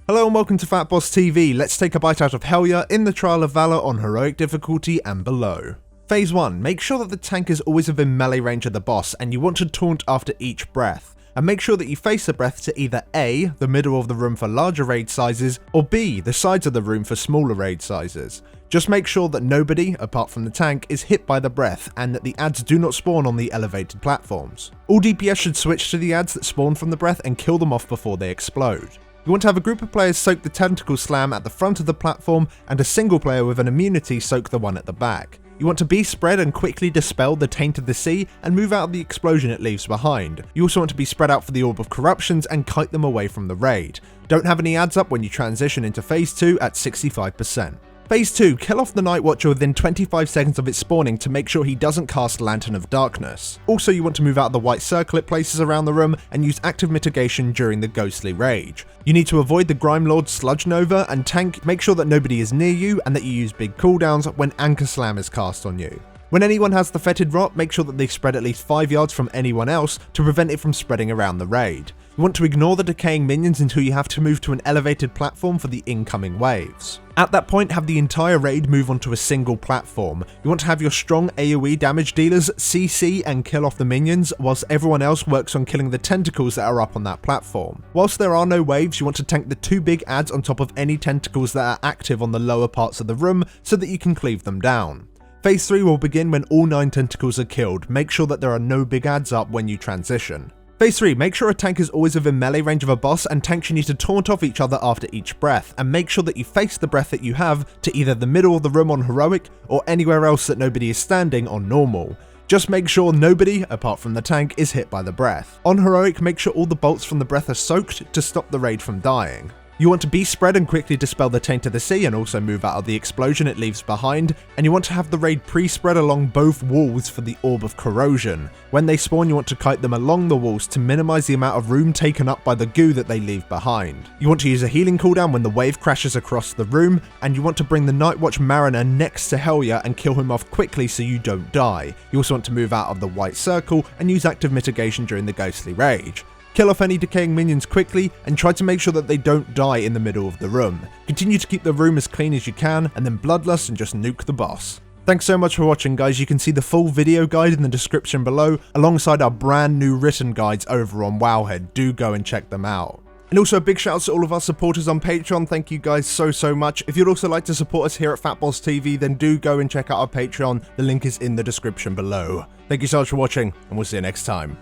Hello and welcome to FatbossTV. Let's take a bite out of Helya in the Trial of Valor on heroic difficulty and below. Phase 1. Make sure that the tank is always within melee range of the boss and you want to taunt after each breath. And make sure that you face the breath to either A, the middle of the room for larger raid sizes, or B, the sides of the room for smaller raid sizes. Just make sure that nobody, apart from the tank, is hit by the breath and that the adds do not spawn on the elevated platforms. All DPS should switch to the adds that spawn from the breath and kill them off before they explode. You want to have a group of players soak the tentacle slam at the front of the platform and a single player with an immunity soak the one at the back. You want to be spread and quickly dispel the taint of the sea and move out of the explosion it leaves behind. You also want to be spread out for the orb of corruptions and kite them away from the raid. Don't have any adds up when you transition into phase 2 at 65%. Phase 2, kill off the Night Watcher within 25 seconds of its spawning to make sure he doesn't cast Lantern of Darkness. Also, you want to move out of the white circle it places around the room and use active mitigation during the Ghostly Rage. You need to avoid the Grime Lord Sludge Nova and tank, make sure that nobody is near you and that you use big cooldowns when Anchor Slam is cast on you. When anyone has the Fetid Rot, make sure that they spread at least 5 yards from anyone else to prevent it from spreading around the raid. You want to ignore the decaying minions until you have to move to an elevated platform for the incoming waves. At that point, have the entire raid move onto a single platform. You want to have your strong AoE damage dealers CC and kill off the minions, whilst everyone else works on killing the tentacles that are up on that platform. Whilst there are no waves, you want to tank the 2 big adds on top of any tentacles that are active on the lower parts of the room so that you can cleave them down. Phase 3 will begin when all 9 tentacles are killed. Make sure that there are no big adds up when you transition. Phase 3, make sure a tank is always within melee range of a boss and tanks you need to taunt off each other after each breath, and make sure that you face the breath that you have to either the middle of the room on heroic or anywhere else that nobody is standing on normal. Just make sure nobody, apart from the tank, is hit by the breath. On heroic, make sure all the bolts from the breath are soaked to stop the raid from dying. You want to be spread and quickly dispel the taint of the sea and also move out of the explosion it leaves behind, and you want to have the raid pre-spread along both walls for the orb of corrosion. When they spawn, you want to kite them along the walls to minimize the amount of room taken up by the goo that they leave behind. You want to use a healing cooldown when the wave crashes across the room, and you want to bring the Nightwatch Mariner next to Helya and kill him off quickly so you don't die. You also want to move out of the white circle and use active mitigation during the Ghostly Rage. Kill off any decaying minions quickly and try to make sure that they don't die in the middle of the room. Continue to keep the room as clean as you can and then bloodlust and just nuke the boss. Thanks so much for watching, guys. You can see the full video guide in the description below alongside our brand new written guides over on Wowhead. Do go and check them out. And also a big shout out to all of our supporters on Patreon. Thank you guys so much. If you'd also like to support us here at FatbossTV, then do go and check out our Patreon. The link is in the description below. Thank you so much for watching and we'll see you next time.